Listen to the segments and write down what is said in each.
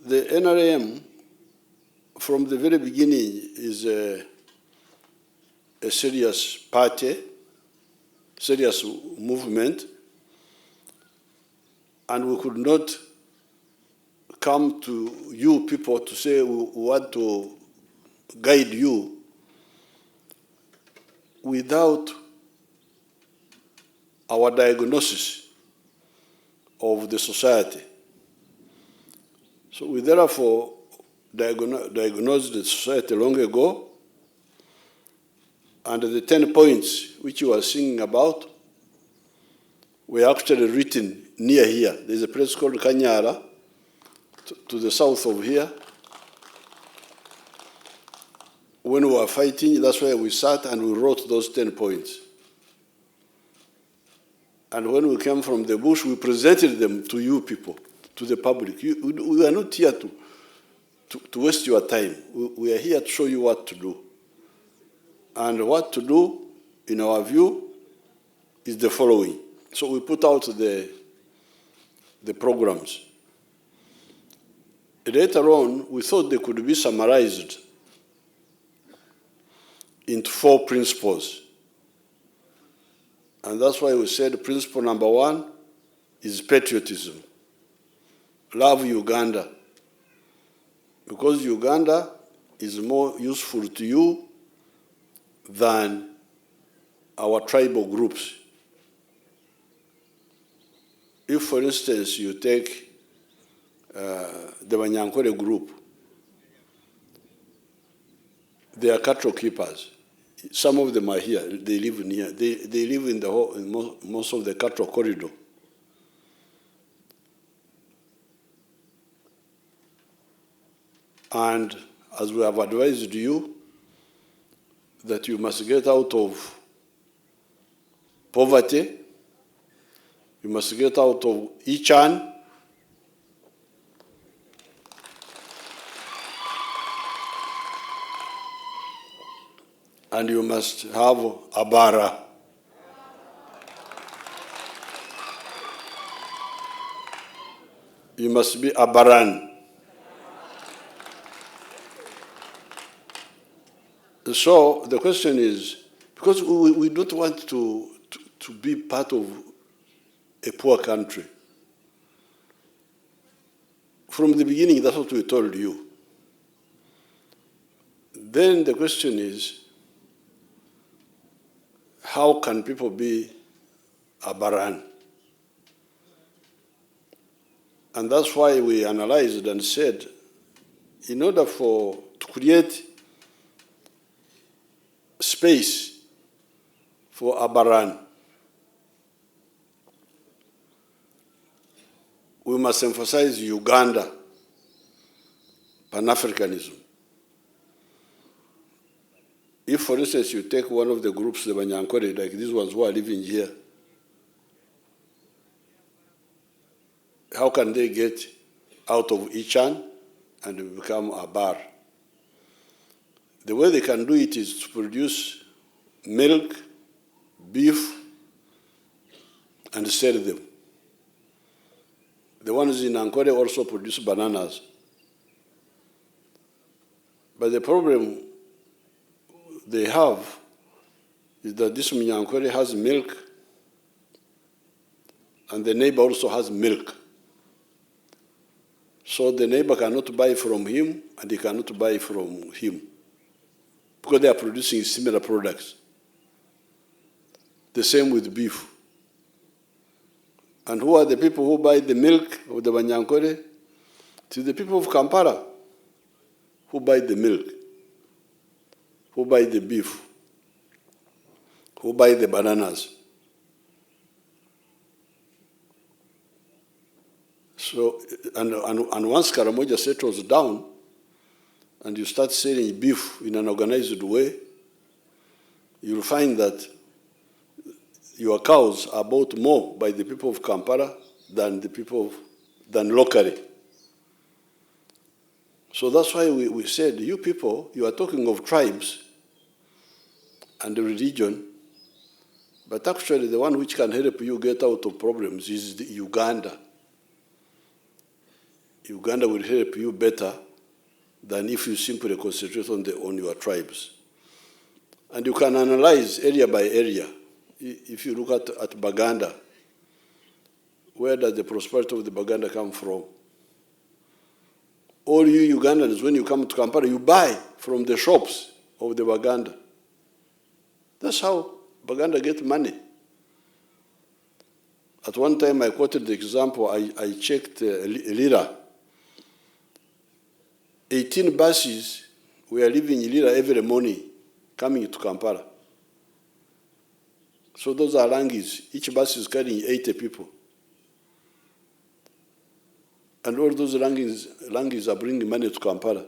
The NRM, from the very beginning, is a serious party, serious movement, and we could not come to you people to say we want to guide you without our diagnosis of the society. So we therefore diagnosed the society long ago, and the 10 points which you are singing about were actually written near here. There's a place called Kanyara, to the south of here. When we were fighting, that's where we sat and we wrote those 10 points. And when we came from the bush, we presented them to you people, to the public. We are not here to waste your time. We are here to show you what to do. And what to do, in our view, is the following. So we put out the programs. Later on, we thought they could be summarized into 4 principles. And that's why we said principle number 1 is patriotism. Love Uganda. Because Uganda is more useful to you than our tribal groups. If, for instance, you take the Banyankore group, they are cattle keepers. Some of them are here. They live in here. They live in most of the cattle corridor. And as we have advised you, that you must get out of poverty, you must get out of Ichan, and you must have Abara. You must be Abaran. So the question is, because we don't want to be part of a poor country. From the beginning, that's what we told you. Then the question is, how can people be Abaran? And that's why we analyzed and said, in order to create space for Abaran, we must emphasize Uganda, Pan-Africanism. If, for instance, you take one of the groups, the Banyankore, like these ones who are living here, how can they get out of Ichan and become a bar? The way they can do it is to produce milk, beef, and sell them. The ones in Ankole also produce bananas. But the problem they have is that this Munyankore has milk, and the neighbor also has milk. So the neighbor cannot buy from him, and he cannot buy from him, because they are producing similar products. The same with beef. And who are the people who buy the milk of the Banyankore? It is the people of Kampala who buy the milk, who buy the beef, who buy the bananas. So, and once Karamoja settles down, and you start selling beef in an organized way, you'll find that your cows are bought more by the people of Kampala than locally. So that's why we said, you people, you are talking of tribes and religion, but actually the one which can help you get out of problems is Uganda. Uganda will help you better than if you simply concentrate on your tribes. And you can analyze area by area. If you look at Baganda, where does the prosperity of the Baganda come from? All you Ugandans, when you come to Kampala, you buy from the shops of the Baganda. That's how Baganda get money. At one time, I quoted the example, I checked Lira. 18 buses were leaving Lira every morning, coming to Kampala. So those are langis. Each bus is carrying 80 people. And all those langis are bringing money to Kampala.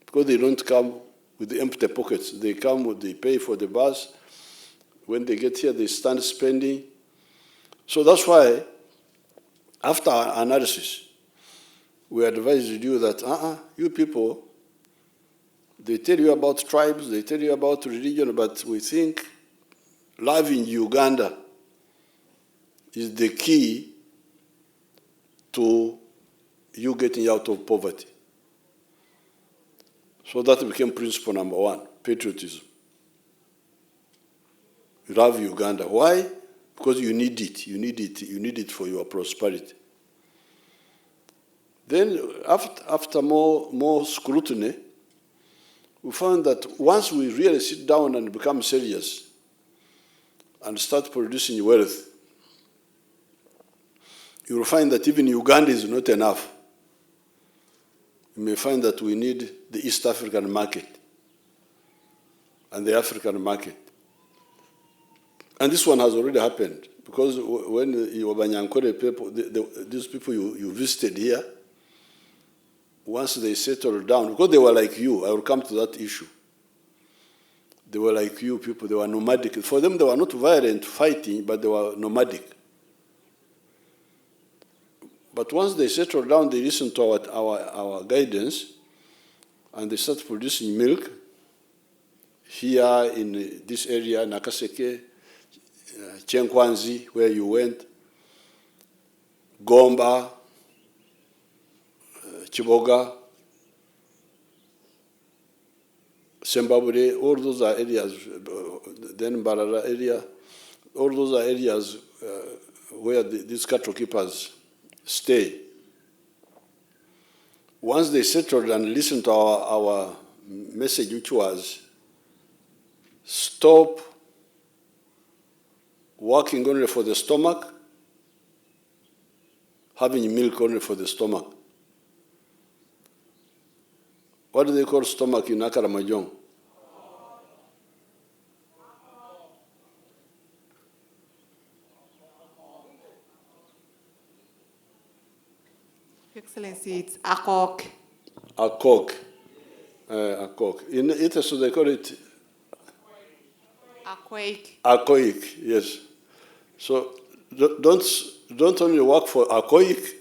Because they don't come with empty pockets. They come, they pay for the bus. When they get here, they start spending. So that's why, after our analysis, we advised you that, you people, they tell you about tribes, they tell you about religion, but we think loving Uganda is the key to you getting out of poverty. So that became principle number one, patriotism. You love Uganda. Why? Because you need it. You need it. You need it for your prosperity. Then, after more scrutiny, we found that once we really sit down and become serious and start producing wealth, you will find that even Uganda is not enough. You may find that we need the East African market and the African market. And this one has already happened, because when you Banyankore people, these people you visited here, once they settled down, because they were like you, I will come to that issue. They were like you people, they were nomadic. For them, they were not violent, fighting, but they were nomadic. But once they settled down, they listened to our guidance, and they started producing milk here in this area, Nakaseke, Chenkwanzi, where you went, Gomba, Chiboga, Sembabure, all those are areas, then Barara area, all those are areas where these cattle keepers stay. Once they settled and listened to our message, which was stop working only for the stomach, having milk only for the stomach. What do they call stomach in Karimajong? Excellency, it's akok. Akok. Akok. In it, so they call it Akwake. Akoik, yes. So don't only work for Akoik.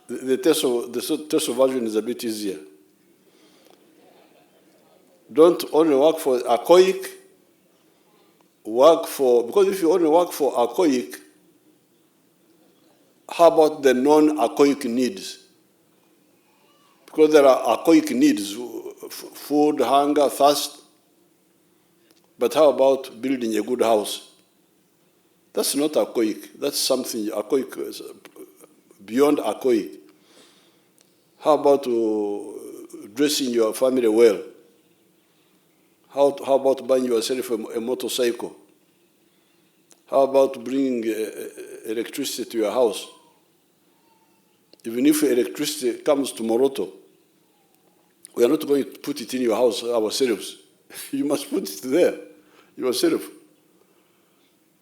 The Teso version is a bit easier. Don't only work for Akoik, because if you only work for Akoik, how about the non-Akoik needs? Because there are Akoik needs, food, hunger, thirst. But how about building a good house? That's not Akoik. That's something Akoik, beyond Akoik. How about dressing your family well? How about buying yourself a motorcycle? How about bringing electricity to your house? Even if electricity comes to Moroto, we are not going to put it in your house ourselves. You must put it there yourself.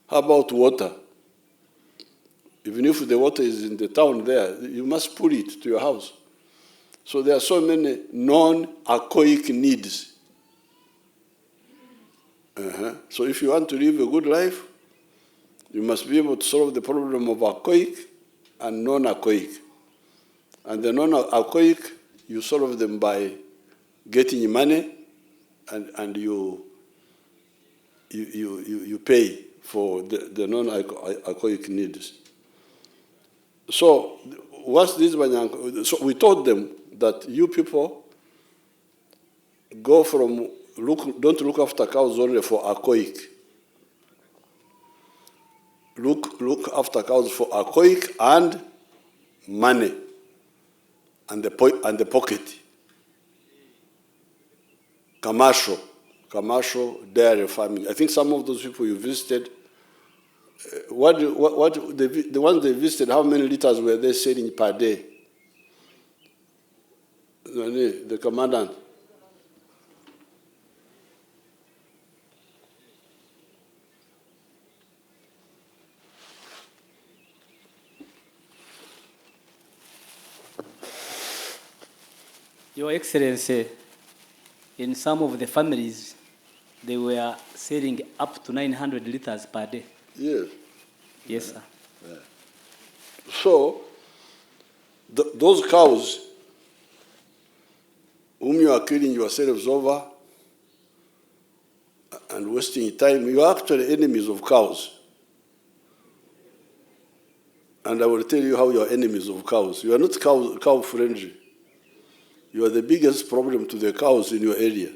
How about water? Even if the water is in the town there, you must put it to your house. So there are so many non-Akoik needs. So if you want to live a good life, you must be able to solve the problem of Akoik and non-Akoik. And the non-Akoik, you solve them by getting money, and you pay for the non-Akoik needs. So once these Banyanko, so we told them that you people go from don't look after cows only for akoik. Look after cows for akoik and money and the pocket. Commercial dairy farming. I think some of those people you visited, the ones they visited, how many liters were they selling per day? The commandant. Your Excellency, in some of the families, they were selling up to 900 liters per day. Yes. Yes, sir. Yeah. So, those cows whom you are killing yourselves over and wasting time, you are actually enemies of cows. And I will tell you how you are enemies of cows. You are not cow friendly. You are the biggest problem to the cows in your area.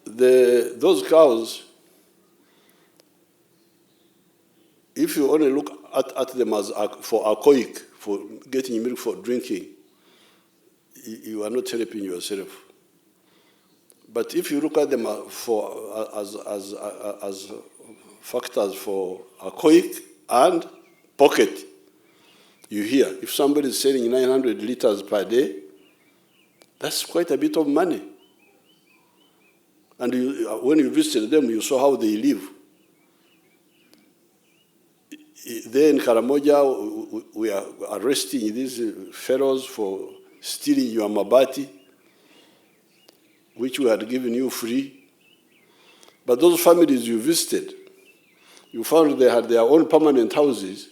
Those cows, if you only look at them as for akoik, for getting milk for drinking, you are not helping yourself. But if you look at them as factors for akoik and pocket, you hear, if somebody is selling 900 liters per day, that's quite a bit of money. And when you visited them, you saw how they live. There in Karamoja, we are arresting these fellows for stealing your mabati, which we had given you free. But those families you visited, you found they had their own permanent houses,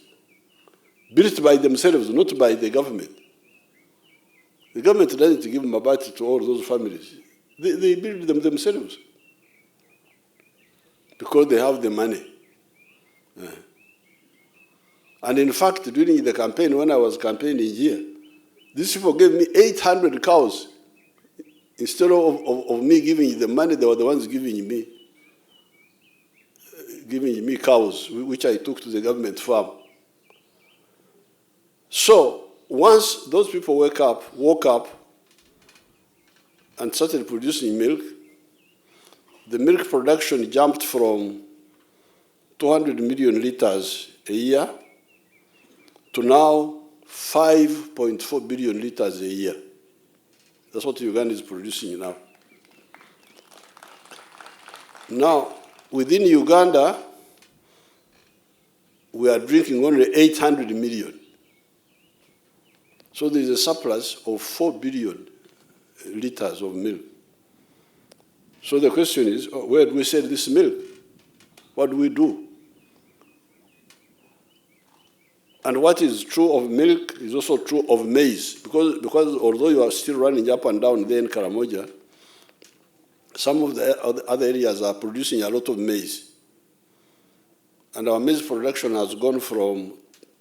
built by themselves, not by the government. The government doesn't give mabati to all those families. They build them themselves because they have the money. And in fact, during the campaign, when I was campaigning here, these people gave me 800 cows. Instead of me giving the money, they were the ones giving me cows, which I took to the government farm. So once those people woke up and started producing milk, the milk production jumped from 200 million liters a year to now 5.4 billion liters a year. That's what Uganda is producing now. Now, within Uganda, we are drinking only 800 million. So there is a surplus of 4 billion liters of milk. So the question is, where do we sell this milk? What do we do? And what is true of milk is also true of maize, because although you are still running up and down there in Karamoja, some of the other areas are producing a lot of maize. And our maize production has gone from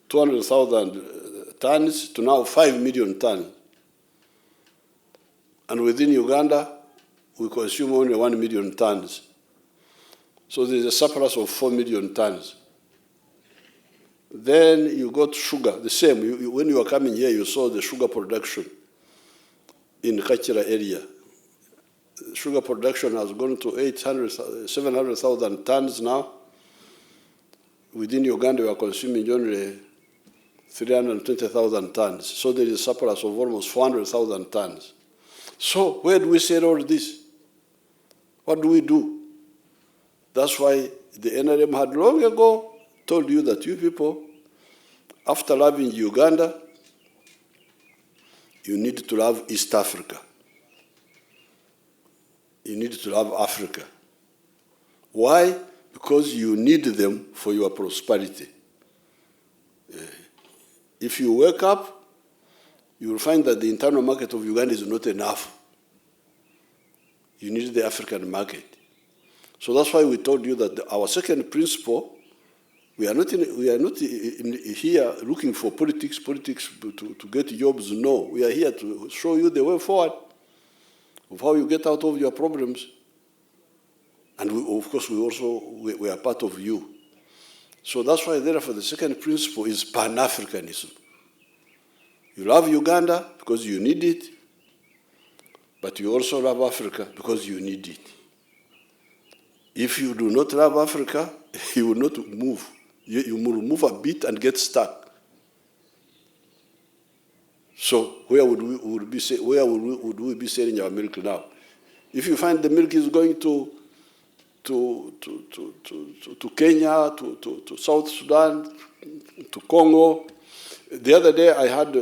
200,000 tons to now 5 million tons. And within Uganda, we consume only 1 million tons. So there's a surplus of 4 million tons. Then you got sugar, the same. When you were coming here, you saw the sugar production in Kachira area. Sugar production has gone to 700,000 tons now. Within Uganda, we are consuming only 320,000 tons. So there is a surplus of almost 400,000 tons. So where do we sell all this? What do we do? That's why the NRM had long ago told you that you people, after loving Uganda, you need to love East Africa. You need to love Africa. Why? Because you need them for your prosperity. If you wake up, you will find that the internal market of Uganda is not enough. You need the African market. So that's why we told you that our second principle, we are not here looking for politics to get jobs. No, we are here to show you the way forward of how you get out of your problems. And of course, we are part of you. So that's why, therefore, the second principle is Pan-Africanism. You love Uganda because you need it, but you also love Africa because you need it. If you do not love Africa, you will not move. You will move a bit and get stuck. So where would we be selling our milk now? If you find the milk is going to Kenya, to South Sudan, to Congo. The other day I had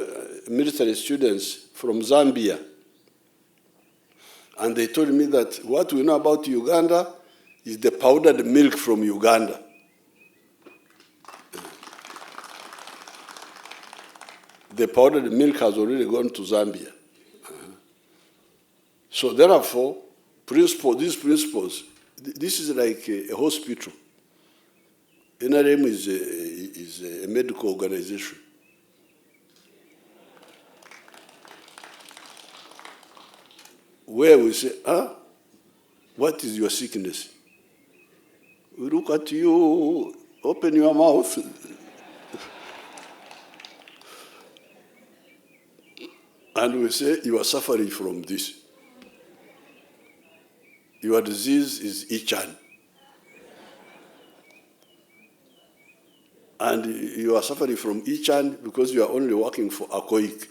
military students from Zambia, and they told me that what we know about Uganda is the powdered milk from Uganda. The powdered milk has already gone to Zambia. So therefore, these principles, this is like a hospital. NRM is a medical organization. Where we say, what is your sickness? We look at you, open your mouth. And we say, you are suffering from this. Your disease is itching. And you are suffering from itching because you are only working for ACOIC.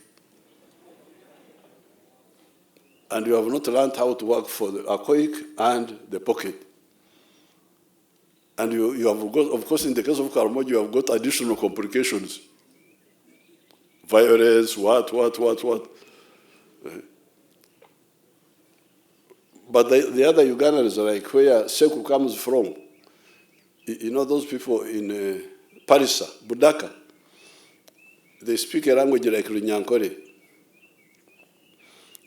And you have not learned how to work for the ACOIC and the pocket. And you have got, of course, in the case of Karimajong, you have got additional complications. Violence, what. But the other Ugandans are like where Seku comes from. You know those people in Parisa, Budaka. They speak a language like Runyankore.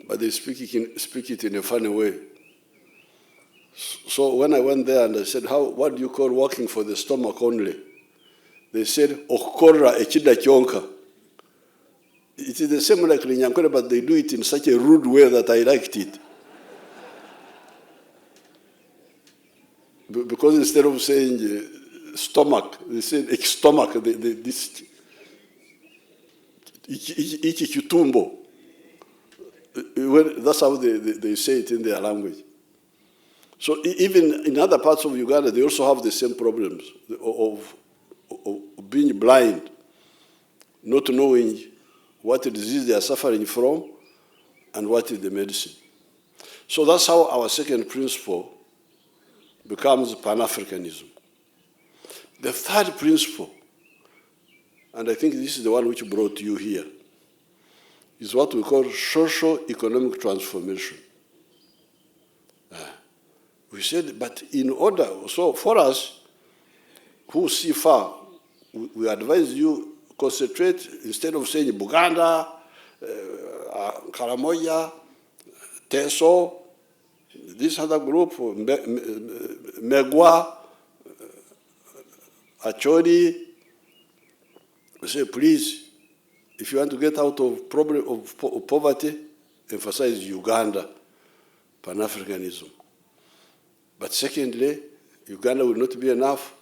But they speak it in a funny way. So when I went there and I said, what do you call working for the stomach only? They said, Okora echida chonka. It is the same like Runyankore, but they do it in such a rude way that I liked it. Because instead of saying stomach, they said stomach. This ichi chutumbo. That's how they say it in their language. So even in other parts of Uganda, they also have the same problems of being blind, not knowing what disease they are suffering from and what is the medicine. So that's how our second principle becomes Pan-Africanism. The third principle, and I think this is the one which brought you here, is what we call socio-economic transformation. We said, but in order, so for us who see far, we advise you concentrate, instead of saying Buganda, Karamoja, Teso, this other group, Megwa, Acholi, we say, please, if you want to get out of problem of poverty, emphasize Uganda, Pan-Africanism. But secondly, Uganda will not be enough,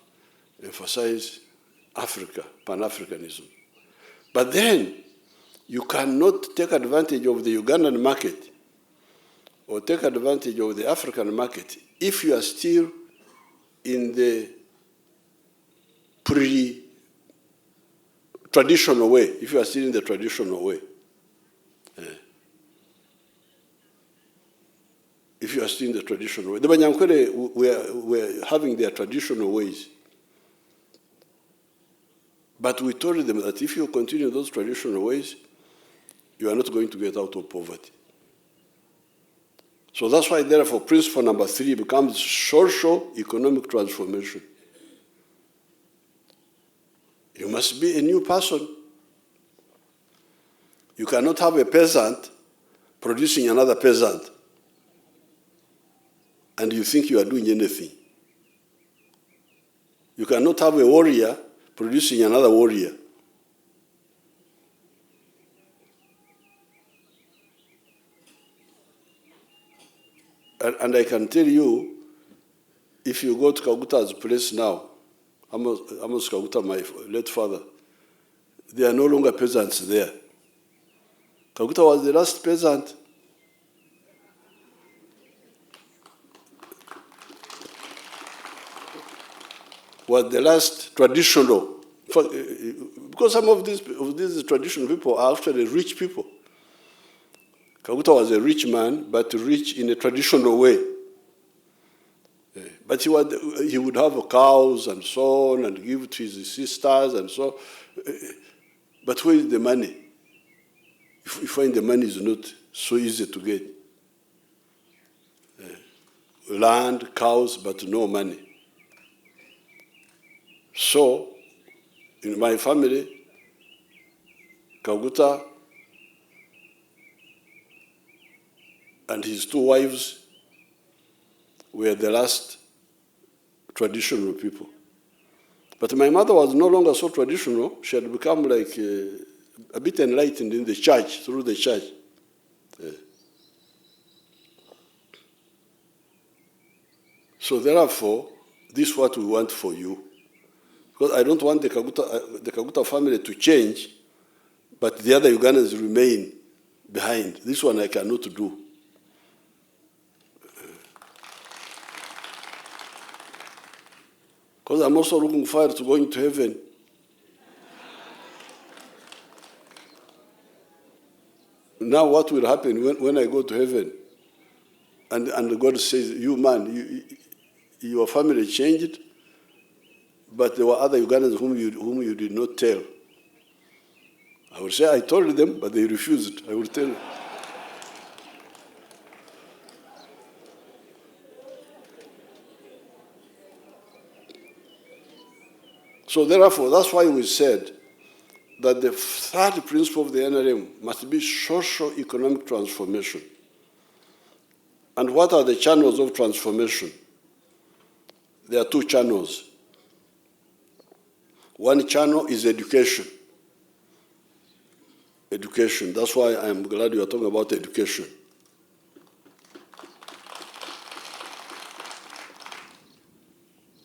emphasize Africa, Pan-Africanism. But then, you cannot take advantage of the Ugandan market or take advantage of the African market if you are still in the traditional way, if you are still in the traditional way. If you are still in the traditional way. The Banyankore were having their traditional ways. But we told them that if you continue those traditional ways, you are not going to get out of poverty. So that's why, therefore, principle number 3 becomes socio-economic transformation. You must be a new person. You cannot have a peasant producing another peasant, and you think you are doing anything. You cannot have a warrior producing another warrior. And I can tell you, if you go to Kaweweta's place now, Amos Kaweweta, my late father, there are no longer peasants there. Kaweweta was the last peasant. Was the last traditional, because some of these traditional people are actually rich people. Kaweweta was a rich man, but rich in a traditional way. But he would have cows and so on and give to his sisters and so. But where is the money? You find the money is not so easy to get. Land, cows, but no money. So, in my family, Kaweweta and his two wives were the last traditional people. But my mother was no longer so traditional. She had become like a bit enlightened in the church, through the church. So therefore, this is what we want for you. Because I don't want the Kaweweta family to change, but the other Ugandans remain behind. This one I cannot do. Because I'm also looking forward to going to heaven. Now what will happen when I go to heaven? And God says, you man, your family changed, but there were other Ugandans whom you did not tell. I will say, I told them, but they refused. I will tell them. So therefore, that's why we said that the third principle of the NRM must be socio-economic transformation. And what are the channels of transformation? There are two channels. One channel is education. Education. That's why I'm glad you are talking about education.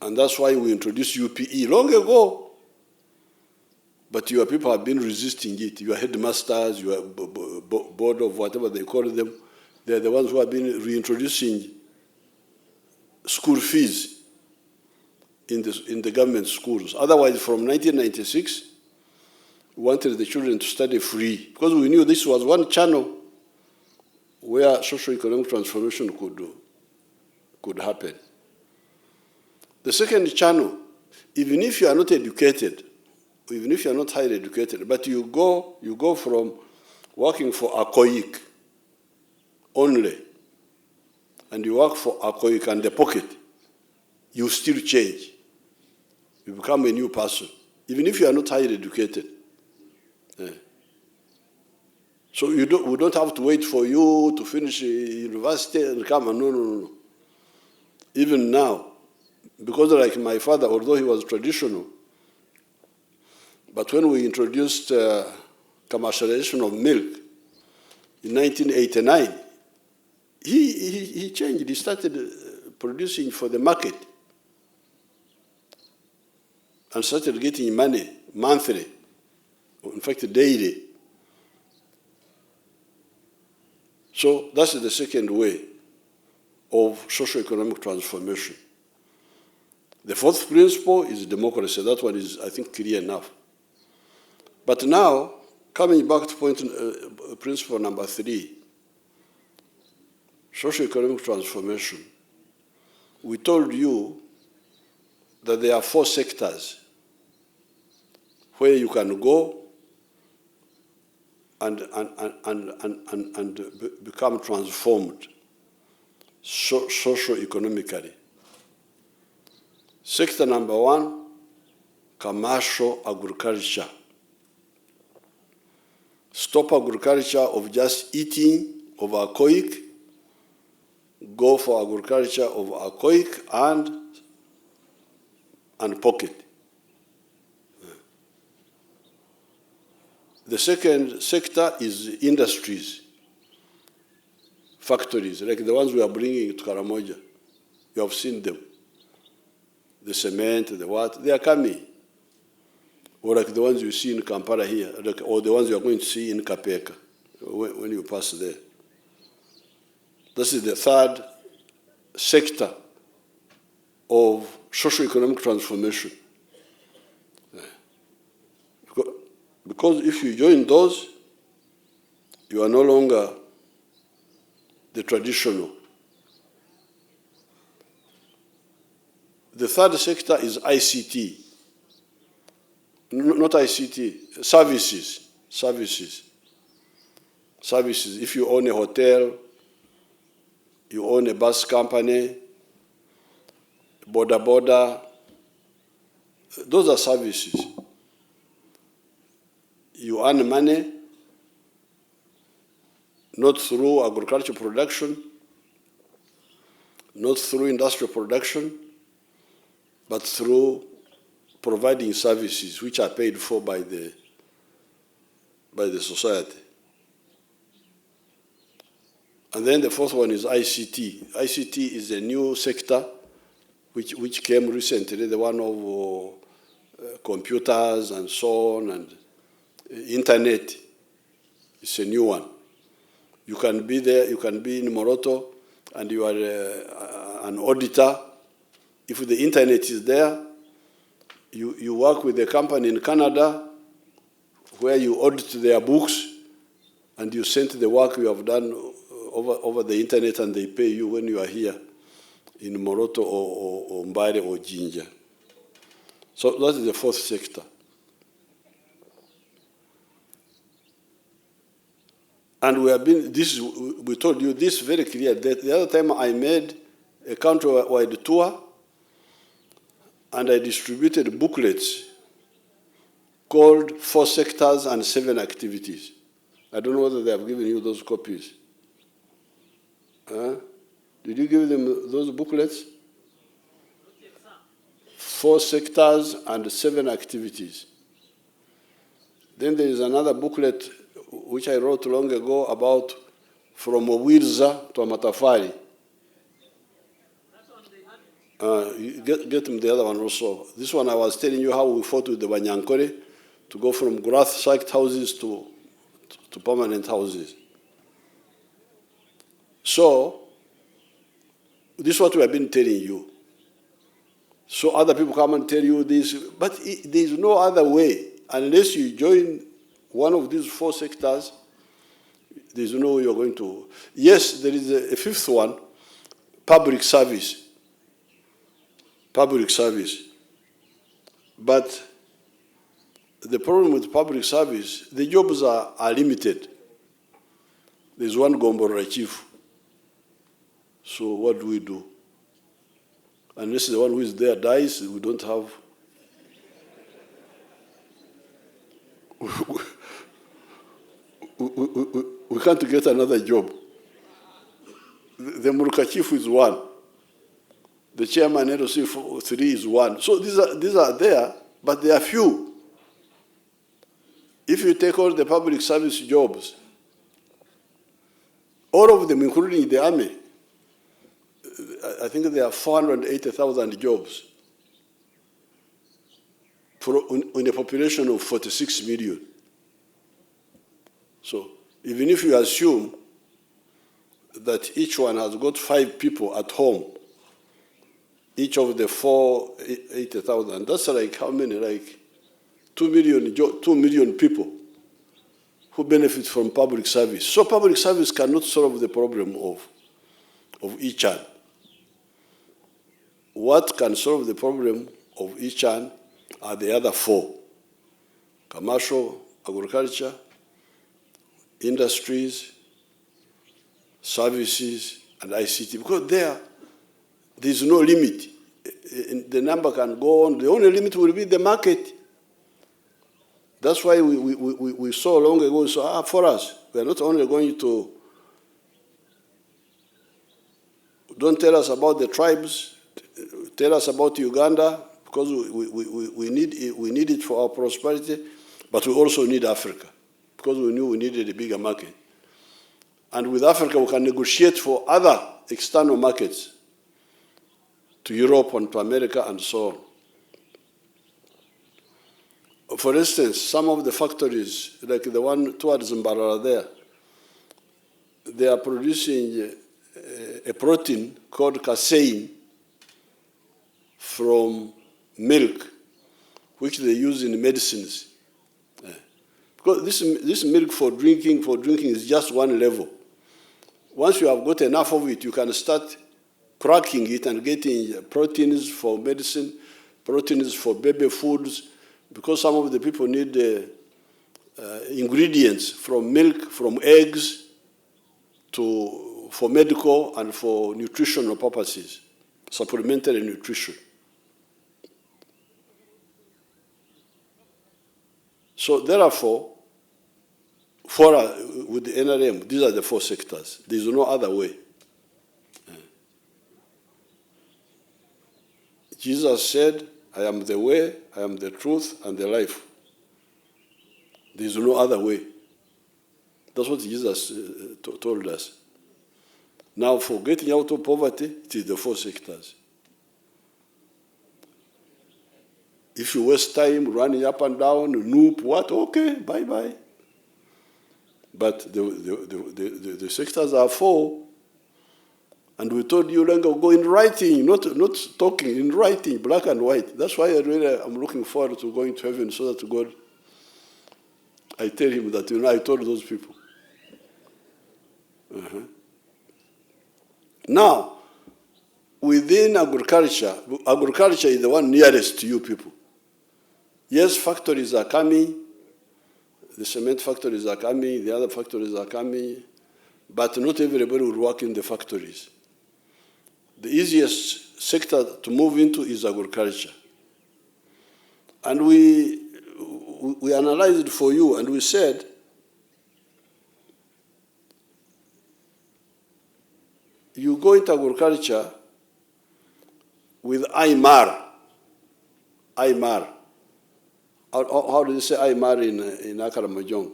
And that's why we introduced UPE long ago. But your people have been resisting it. Your headmasters, your board of whatever they call them, they're the ones who have been reintroducing school fees in the government schools. Otherwise, from 1996, we wanted the children to study free because we knew this was one channel where socio-economic transformation could happen. The second channel, even if you are not educated, even if you are not highly educated, but you go from working for ACOIC only, and you work for ACOIC and the pocket, you still change. You become a new person, even if you are not highly educated. So we don't have to wait for you to finish university and come and no. Even now, because like my father, although he was traditional, but when we introduced commercialization of milk in 1989, he changed. He started producing for the market and started getting money monthly, in fact daily. So that's the second way of socio-economic transformation. The fourth principle is democracy. That one is, I think, clear enough. But now, coming back to principle number 3, socio-economic transformation, we told you that there are 4 sectors where you can go and become transformed socio-economically. Sector number 1, commercial agriculture. Stop agriculture of just eating of ACOIC, go for agriculture of ACOIC and and pocket. The second sector is industries, factories, like the ones we are bringing to Karimajong. You have seen them. The cement, the what, they are coming. Or like the ones you see in Kampala here, like, or the ones you are going to see in Kapeka when you pass there. This is the third sector of socio-economic transformation. Because if you join those, you are no longer the traditional. The third sector is ICT. Not ICT, services. Services. If you own a hotel, you own a bus company, border, those are services. You earn money not through agricultural production, not through industrial production, but through providing services which are paid for by the society. And then the fourth one is ICT. ICT is a new sector which came recently, the one of computers and so on, and internet. It's a new one. You can be there, you can be in Moroto, and you are an auditor. If the internet is there, you work with a company in Canada where you audit their books, and you send the work you have done over the internet, and they pay you when you are here in Moroto or Mbare or Jinja. So that is the fourth sector. And we have been, we told you this very clear. The other time I made a countrywide tour, and I distributed booklets called 4 Sectors and 7 Activities. I don't know whether they have given you those copies. Did you give them those booklets? 4 Sectors and 7 Activities. Then there is another booklet which I wrote long ago about from Wirza to Amatafari. Get them the other one also. This one I was telling you how we fought with the Banyankore to go from growth site houses to permanent houses. So, this is what we have been telling you. So other people come and tell you this, but there is no other way. Unless you join one of these 4 sectors, there is no way you're going to. Yes, there is a fifth one, public service. Public service. But the problem with public service, the jobs are limited. There's one Gombora chief. So what do we do? Unless the one who is there dies, we don't have. We can't get another job. The Muruka chief is one. The chairman LOC 3 is one. So these are there, but they are few. If you take all the public service jobs, all of them, including the army, I think there are 480,000 jobs in a population of 46 million. So even if you assume that each one has got 5 people at home, each of the 480,000, that's like how many? Like 2 million people who benefit from public service. So public service cannot solve the problem of each one. What can solve the problem of each one are the other 4. Commercial, agriculture, industries, services, and ICT. Because there's no limit. The number can go on. The only limit will be the market. That's why we saw long ago, so for us, we are not only going to, don't tell us about the tribes, tell us about Uganda, because we need it for our prosperity, but we also need Africa, because we knew we needed a bigger market. And with Africa, we can negotiate for other external markets, to Europe and to America and so on. For instance, some of the factories, like the one towards Mbarara there, they are producing a protein called casein from milk, which they use in medicines. Because this milk for drinking is just one level. Once you have got enough of it, you can start cracking it and getting proteins for medicine, proteins for baby foods, because some of the people need ingredients from milk, from eggs, for medical and for nutritional purposes, supplementary nutrition. So therefore, with the NRM, these are the 4 sectors. There is no other way. Jesus said, I am the way, I am the truth, and the life. There is no other way. That's what Jesus told us. Now, for getting out of poverty, it is the 4 sectors. If you waste time running up and down, noop, what? Okay, bye-bye. But the sectors are 4. And we told you, Lenga, go in writing, not talking, in writing, black and white. That's why I'm looking forward to going to heaven, so that God, I tell him that, I told those people. Now, within agriculture is the one nearest to you people. Yes, factories are coming, the cement factories are coming, the other factories are coming, but not everybody will work in the factories. The easiest sector to move into is agriculture. And we analyzed it for you, and we said, you go into agriculture with IMAR. IMAR. How do you say IMAR in Karimajong?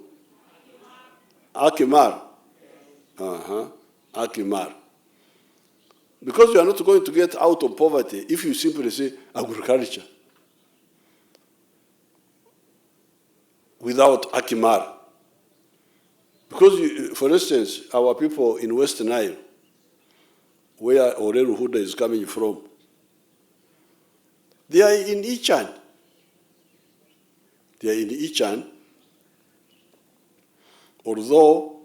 Akimar. Akimar. Because you are not going to get out of poverty if you simply say agriculture without Akimar. Because, for instance, our people in West Nile, where Oreru Huda is coming from, they are in Ichan. They are in Ichan, although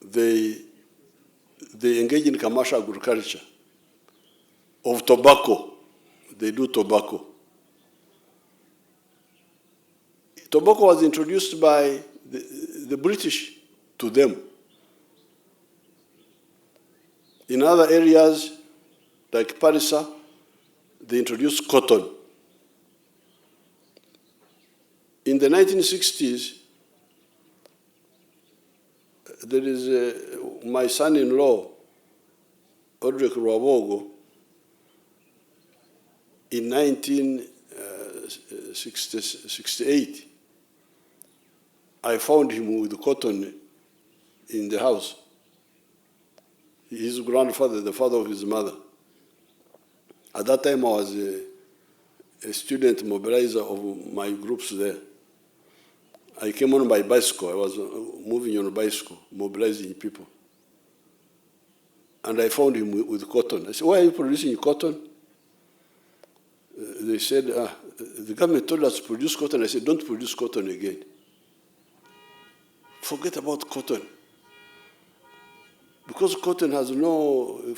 they engage in commercial agriculture of tobacco. They do tobacco. Tobacco was introduced by the British to them. In other areas, like Parisa, they introduced cotton. In the 1960s, there is my son-in-law, Odrick Rwabogo, in 1968, I found him with cotton in the house. His grandfather, the father of his mother. At that time, I was a student mobilizer of my groups there. I came on by bicycle. I was moving on a bicycle, mobilizing people. And I found him with cotton. I said, why are you producing cotton? They said, the government told us to produce cotton. I said, don't produce cotton again. Forget about cotton. Because cotton has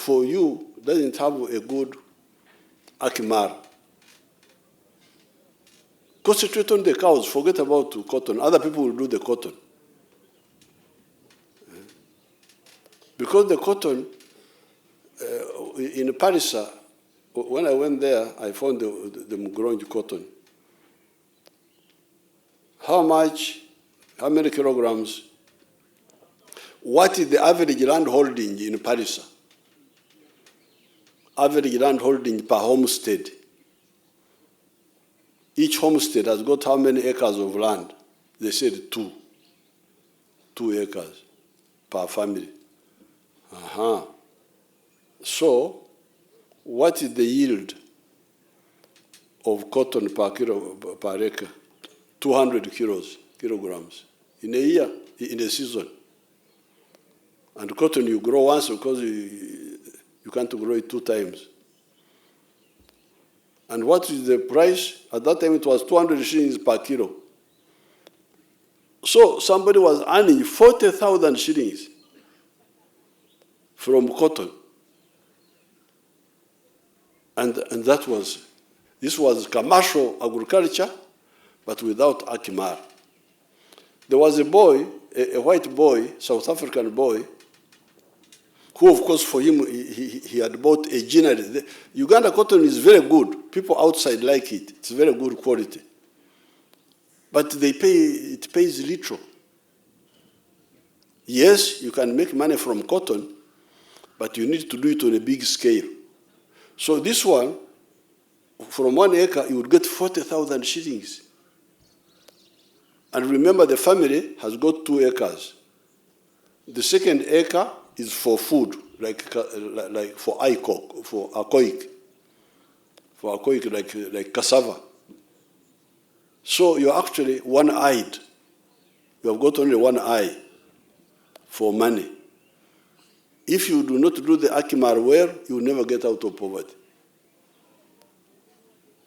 for you, doesn't have a good akimar. Concentrate on the cows, forget about cotton. Other people will do the cotton. Because the cotton, in Parisa, when I went there, I found them growing cotton. How many kilograms? What is the average land holding in Parisa? Average land holding per homestead. each homestead has got how many acres of land? They said 2. 2 acres per family. So, what is the yield of cotton per acre? 200 kilograms in a year, in a season. And cotton you grow once because you can't grow it 2 times. And what is the price? At that time it was 200 shillings per kilo. So somebody was earning 40,000 shillings from cotton. And this was commercial agriculture, but without Akimar. There was a boy, a white boy, South African boy, who, of course, for him, he had bought a ginnery. The Uganda cotton is very good. People outside like it. It's very good quality. But it pays little. Yes, you can make money from cotton, but you need to do it on a big scale. So this one, from 1 acre, you would get 40,000 shillings. And remember, the family has got 2 acres. The second acre is for food, like for akoik, like cassava. So you're actually one-eyed. You have got only one eye for money. If you do not do the Akimar well, you will never get out of poverty.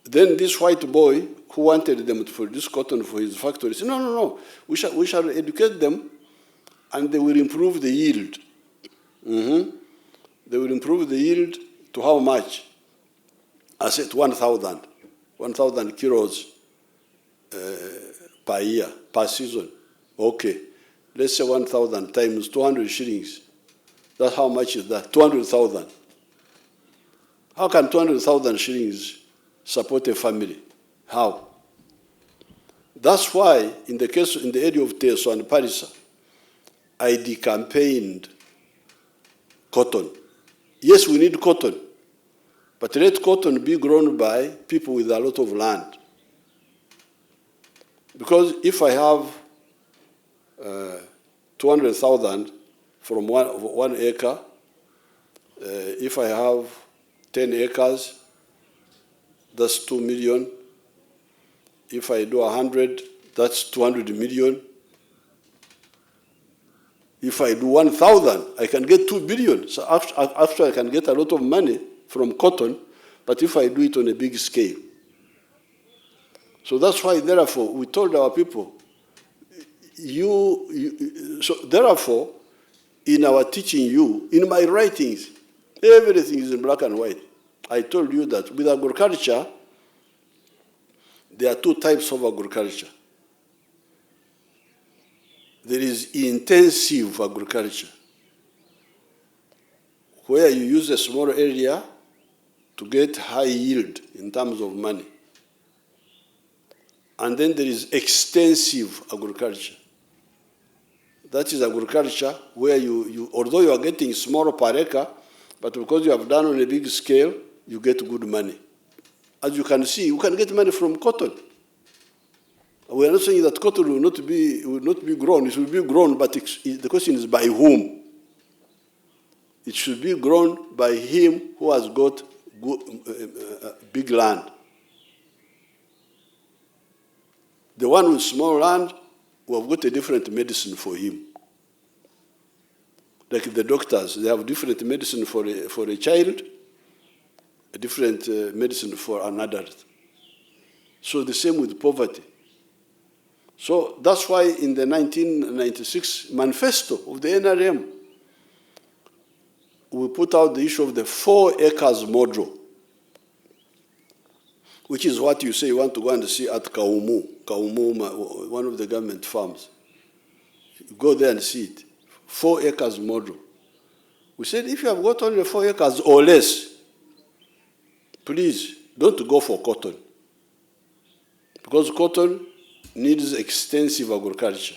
Then this white boy who wanted them to produce cotton for his factory said, no, we shall educate them and they will improve the yield. They will improve the yield to how much? I said 1,000 kilos per year, per season. Okay, let's say 1,000 times 200 shillings. That's how much is that? 200,000. How can 200,000 shillings support a family? How? That's why, in the area of Teso and Parisa, I decampaigned cotton. Yes, we need cotton, but let cotton be grown by people with a lot of land. Because if I have 200,000 from one acre, if I have 10 acres, that's 2 million. If I do 100, that's 200 million. If I do 1,000, I can get 2 billion. So after I can get a lot of money from cotton, but if I do it on a big scale. So that's why, therefore, we told our people, so therefore, in our teaching you, in my writings, everything is in black and white. I told you that with agriculture, there are 2 types of agriculture. There is intensive agriculture, where you use a small area to get high yield in terms of money. And then there is extensive agriculture. That is agriculture where although you are getting small per acre, but because you have done on a big scale, you get good money. As you can see, you can get money from cotton. We are not saying that cotton will not be grown. It will be grown, but the question is by whom? It should be grown by him who has got big land. The one with small land, we have got a different medicine for him. Like the doctors, they have different medicine for a child, a different medicine for an adult. So the same with poverty. So that's why in the 1996 manifesto of the NRM, we put out the issue of the 4 acres model, which is what you say you want to go and see at Kaumu, one of the government farms. You go there and see it. 4 acres model. We said, if you have got only 4 acres or less, please don't go for cotton. Because cotton needs extensive agriculture.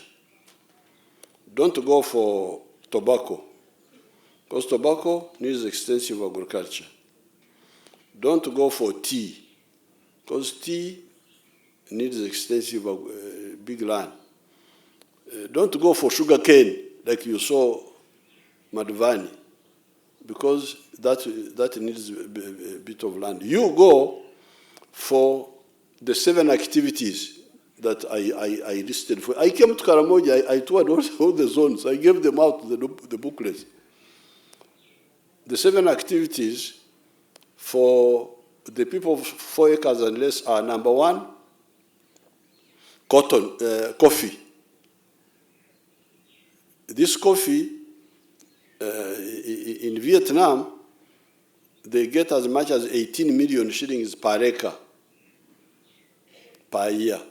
Don't go for tobacco, because tobacco needs extensive agriculture. Don't go for tea, because tea needs extensive, big land. Don't go for sugar cane like you saw Madhuvani, because that needs a bit of land. You go for the 7 activities that I listed for. I came to Karamoja, I toured all the zones. I gave them out the booklets. The 7 activities for the people of 4 acres and less are: number 1, coffee. This coffee, in Vietnam, they get as much as 18 million shillings per acre per year.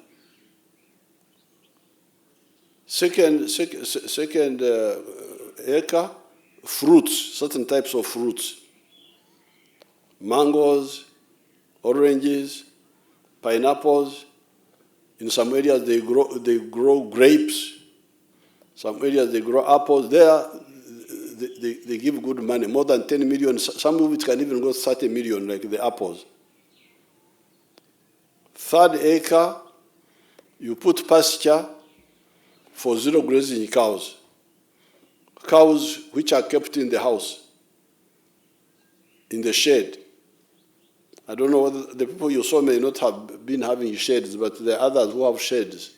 Second acre, fruits, certain types of fruits. Mangoes, oranges, pineapples. In some areas they grow grapes. Some areas they grow apples. There they give good money, more than 10 million. Some of it can even go 30 million, like the apples. 3rd acre, you put pasture for 0 grazing cows. Cows which are kept in the house, in the shed. I don't know whether the people you saw may not have been having sheds, but there are others who have sheds.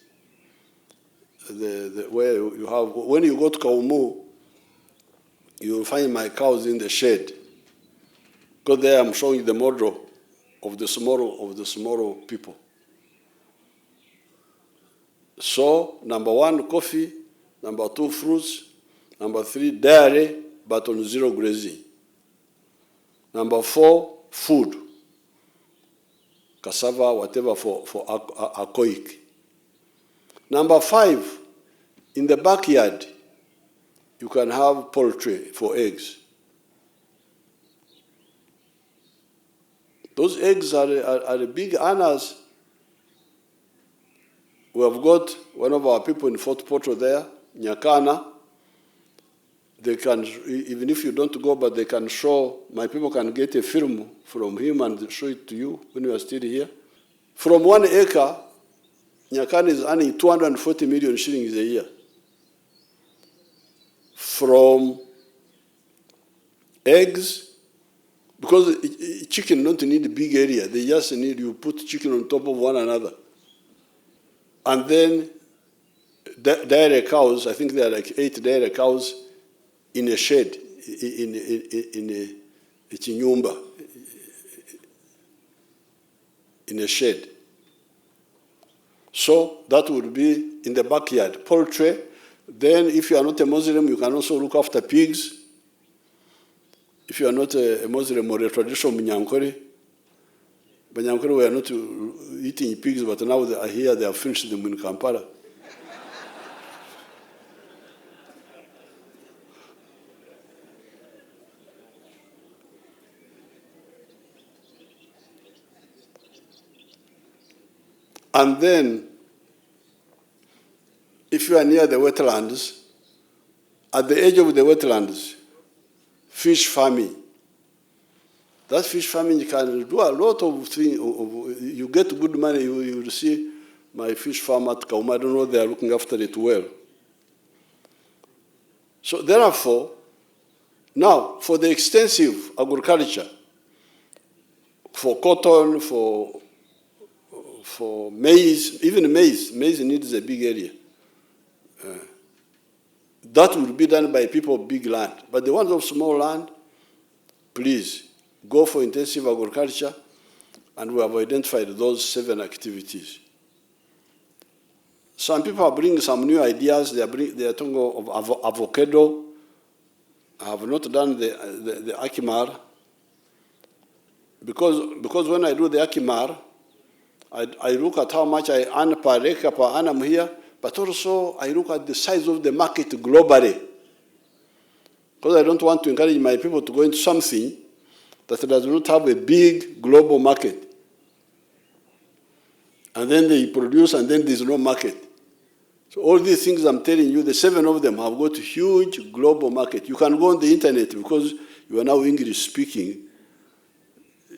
Where you have, when you go to Kaumu, you will find my cows in the shed. Because there I'm showing the model of the small people. So, number 1, coffee. Number 2, fruits. Number 3, dairy, but on 0 grazing. Number 4, food. Cassava, whatever for archaic. Number 5, in the backyard, you can have poultry for eggs. Those eggs are big earners. We have got one of our people in Fort Portal there, Nyakana. They can, even if you don't go, but they can show, my people can get a film from him and show it to you when you are still here. From 1 acre, Nyakana is earning 240 million shillings a year. From eggs, because chicken don't need a big area, they just need, you put chicken on top of one another. And then dairy cows, I think there are like 8 dairy cows in a shed, in a chinyumba, in a shed. So that would be in the backyard. Poultry. Then if you are not a Muslim, you can also look after pigs. If you are not a Muslim or a traditional Banyankore were not eating pigs, but now they are here, they have finished them in Kampala. And then, if you are near the wetlands, at the edge of the wetlands, fish farming. That fish farming can do a lot of things. You get good money. You will see my fish farm at Kauma. I don't know, they are looking after it well. So therefore, now for the extensive agriculture, for cotton, for maize, even maize needs a big area. That would be done by people of big land. But the ones of small land, please, go for intensive agriculture, and we have identified those 7 activities. Some people are bringing some new ideas. They are talking of avocado. I have not done the Akimar, because when I do the Akimar, I look at how much I earn per acre per annum here, but also I look at the size of the market globally. Because I don't want to encourage my people to go into something that does not have a big global market. And then they produce, and then there's no market. So all these things I'm telling you, the 7 of them have got a huge global market. You can go on the internet, because you are now English speaking.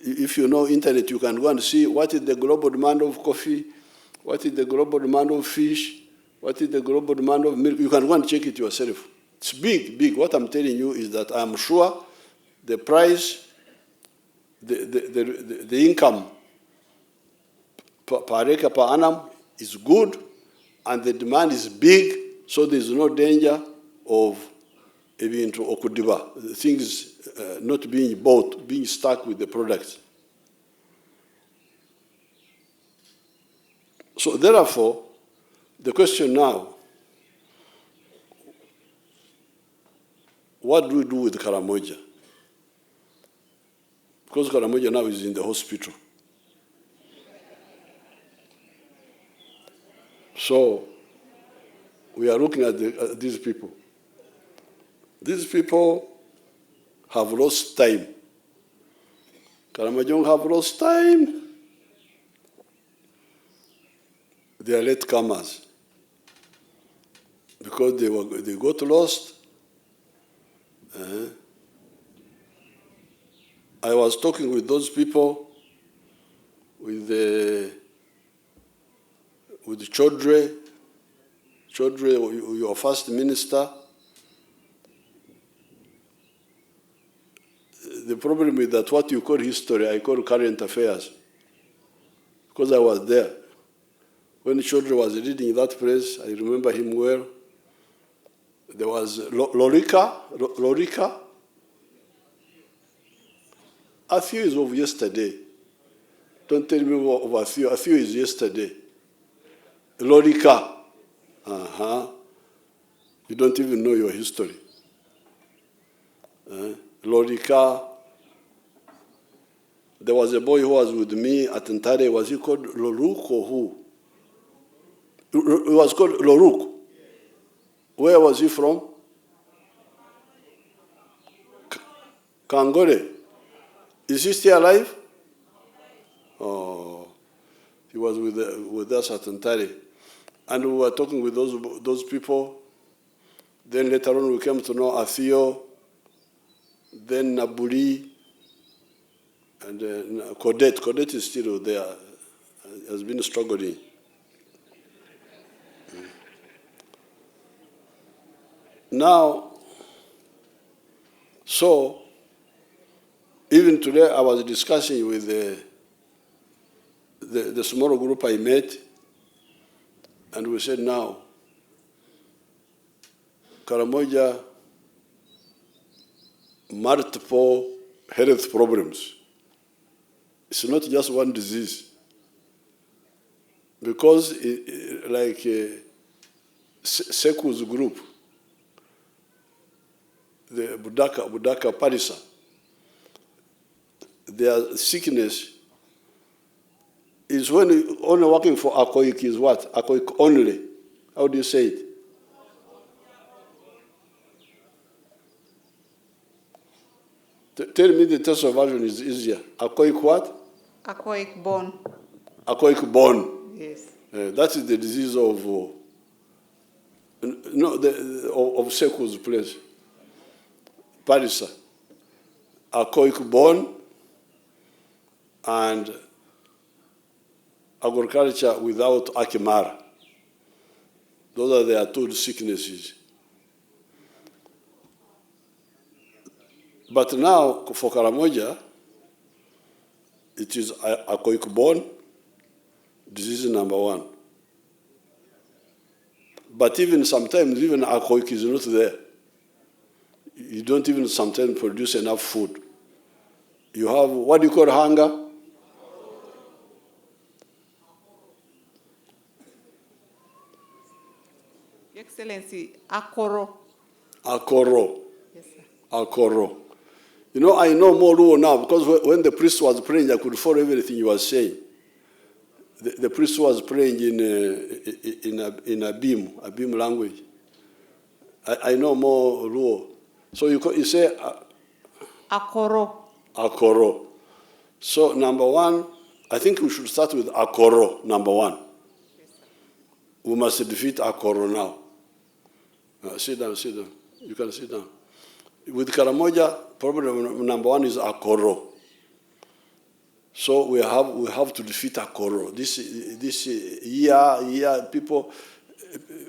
If you know internet, you can go and see what is the global demand of coffee, What is the global demand of fish? What is the global demand of milk? You can go and check it yourself. It's big, big. What I'm telling you is that I'm sure the price, the income per acre per annum is good, and the demand is big, so there's no danger of even to okudiba, things not being bought, being stuck with the products. So therefore, the question now, what do we do with Karamoja? Because Karamoja now is in the hospital. So we are looking at these people. These people have lost time. Karimajong have lost time. They are latecomers because they got lost. I was talking with those people, with Chodre, your first minister. The problem is that what you call history, I call current affairs, because I was there. When Chodre was leading that place, I remember him well. There was Lorica. A few is of yesterday. Don't tell me of a few. A few is yesterday. Lorica. You don't even know your history. Lorica. There was a boy who was with me at Ntare. Was he called Loruk or who? He was called Loruk. Where was he from? Kangore. Is he still alive? Oh, he was with us at Ntare. And we were talking with those people. Then later on we came to know Athio, then Naburi, and Kodet. Kodet is still there, has been struggling. Now, so, even today I was discussing with the small group I met, and we said now, Karamoja, multiple health problems. It's not just one disease. Because like Seku's group, the Budaka Parisa, their sickness is when only working for Akoik is what? Akoik only. How do you say it? Tell me the Teso version is easier. Akoik what? Akoik bone. Akoik bone. Yes. That is the disease of Seku's place. Parisa. Akoik bone and agriculture without Akimara. Those are their two sicknesses. But now, for Karamoja, it is Akoik bone, disease number one. But even sometimes, even Akoik is not there. You don't even sometimes produce enough food. You have, what do you call hunger? Your Excellency, Akoro. Akoro. Yes, sir. Akoro. You know, I know more Luo now because when the priest was praying, I could follow everything you were saying. The priest was praying in Abim language. I know more Luo. So you say Akoro. Akoro. So number one, I think we should start with Akoro, number one. Yes, sir. We must defeat Akoro now. Sit down. You can sit down. With Karamoja, problem number one is Akoro. So we have to defeat Akoro. This year, people,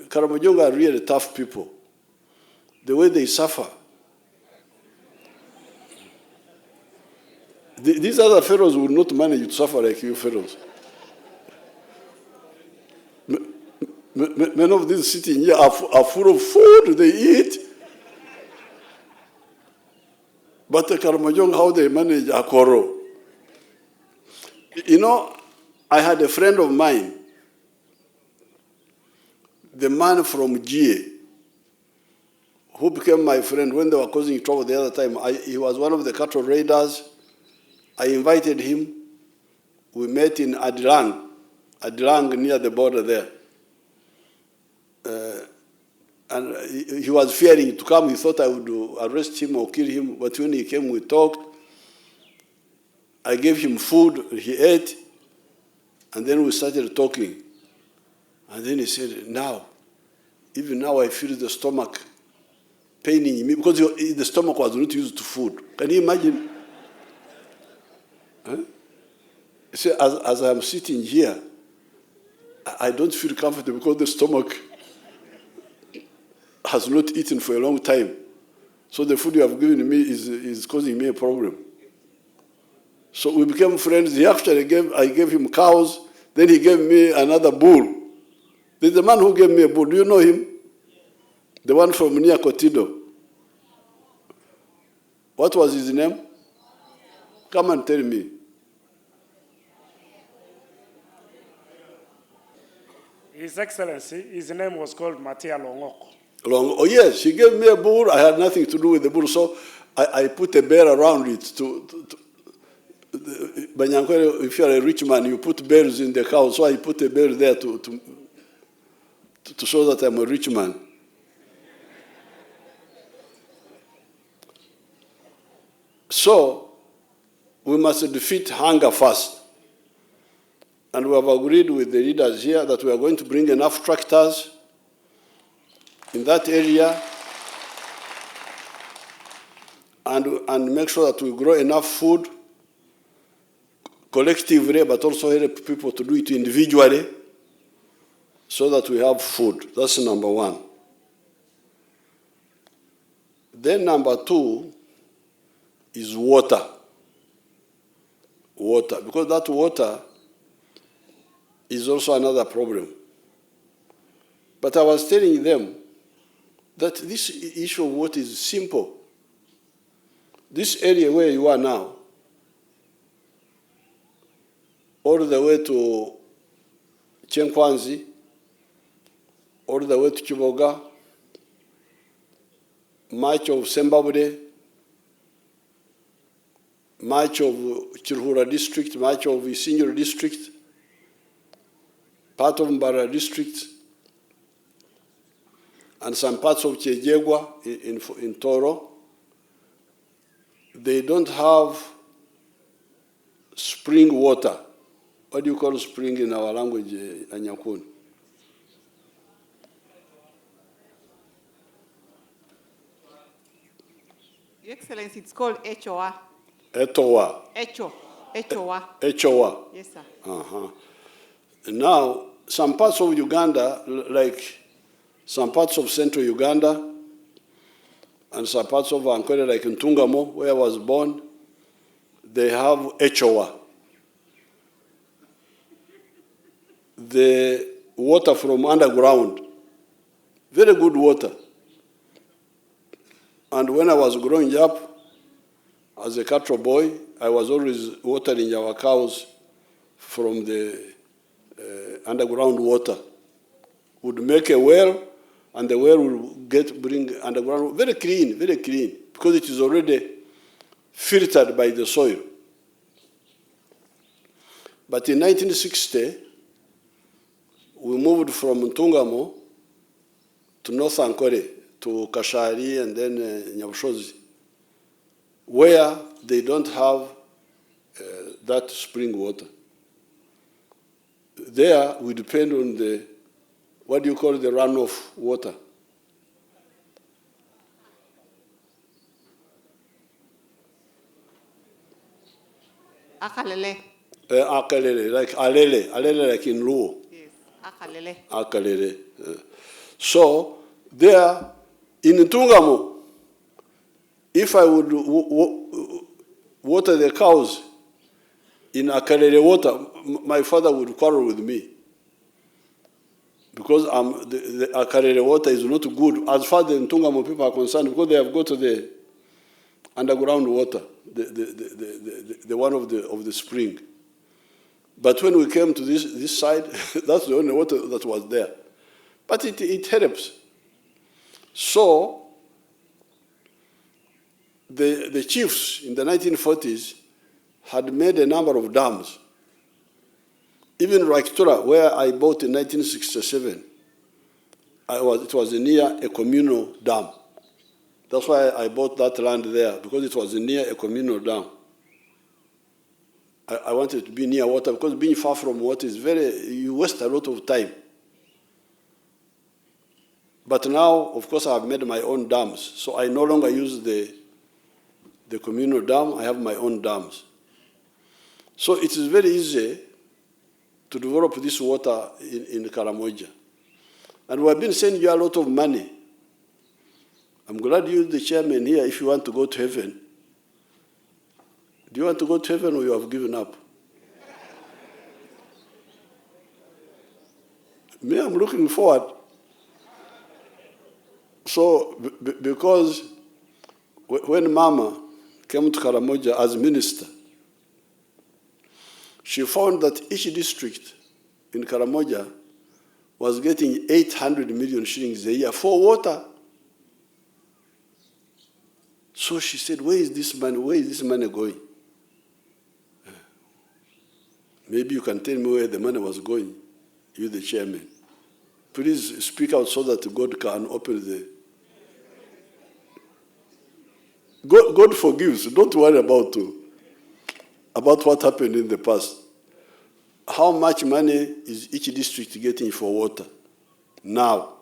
Karimajong are really tough people. The way they suffer. These other fellows will not manage to suffer like you fellows. Many of these sitting here are full of food they eat. But the Karimajong, how they manage Akoro. You know, I had a friend of mine, the man from GA, who became my friend when they were causing trouble the other time. He was one of the cattle raiders. I invited him. We met in Adilang near the border there. And he was fearing to come. He thought I would arrest him or kill him. But when he came, we talked. I gave him food. He ate. And then we started talking. And then he said, even now I feel the stomach paining me, because the stomach was not used to food. Can you imagine? Huh? He said, as I'm sitting here, I don't feel comfortable because the stomach has not eaten for a long time. So the food you have given me is causing me a problem. So we became friends. I gave him cows. Then he gave me another bull. There's a man who gave me a bull. Do you know him? The one from near Kotido. What was his name? Come and tell me. His Excellency, his name was called Matia Longoko. Oh yes, he gave me a bull. I had nothing to do with the bull, so I put a bear around it. If you're a rich man, you put bears in the house. So I put a bear there to show that I'm a rich man. So we must defeat hunger first. And we have agreed with the leaders here that we are going to bring enough tractors in that area and make sure that we grow enough food collectively, but also help people to do it individually so that we have food. That's number one. Then number two is water. Water, because that water is also another problem. But I was telling them that this issue of water is simple. This area where you are now, all the way to Chenkwanzi, all the way to Chiboga, much of Zimbabwe, much of Chirhura district, much of Isinyoro district, part of Mbara district, and some parts of Chejegwa in Toro, they don't have spring water. What do you call spring in our language, Anyakun? Your Excellency, it's called Echoa. Etowa. Echoa. Echowa. Yes, sir. Uh-huh. Now, some parts of Uganda, like some parts of central Uganda, and some parts of Ankwere, like in Tungamo, where I was born, they have Echowa. The water from underground, very good water. And when I was growing up, as a cattle boy, I was always watering our cows from the underground water. Would make a well, and the well will bring underground, very clean, because it is already filtered by the soil. But in 1960, we moved from Ntungamo to North Ankwere, to Kashari and then Nyabushozi, where they don't have that spring water. There, we depend on the, what do you call the runoff water? Akalele. Akalele, like alele like in Luo. Yes, akalele. Akalele. So there in Ntungamo, if I would water the cows in Akalele water, my father would quarrel with me. Because the Akalele water is not good as far as the Ntungamo people are concerned, because they have got the underground water, the one of the spring. But when we came to this side, that's the only water that was there. But it helps. So the chiefs in the 1940s had made a number of dams. Even Raktura, where I bought in 1967, it was near a communal dam. That's why I bought that land there, because it was near a communal dam. I wanted to be near water, because being far from water is you waste a lot of time. But now, of course, I have made my own dams, so I no longer use the communal dam, I have my own dams. So it is very easy to develop this water in Karamoja. And we have been sending you a lot of money. I'm glad you, the chairman here, if you want to go to heaven. Do you want to go to heaven or you have given up? Me, I'm looking forward. So, because when Mama came to Karamoja as minister, she found that each district in Karamoja was getting 800 million shillings a year for water. So she said, where is this money? Where is this money going? Maybe you can tell me where the money was going, you the chairman. Please speak out so that God can open the... God forgives. Don't worry about what happened in the past. How much money is each district getting for water now?